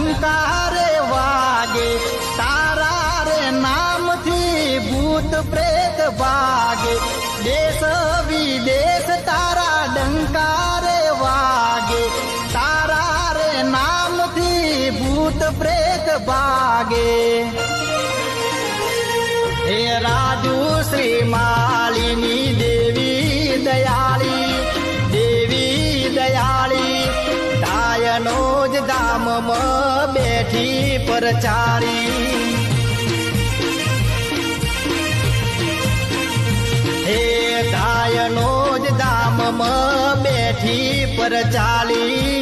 ડંકારે વાગે, તારા રે નામથી ભૂત પ્રેત ભાગે, દેશ વિદેશ તારા ડંકારે વાગે, તારા રે નામથી ભૂત પ્રેત ભાગે. હે રાજુ શ્રી માલિની દેવી દયાળી, દેવી દયાળી, ધાયનો જ ધામમાં બેઠી પરચારી. હે ધાયનો જ ધામમાં બેઠી પરચાલી,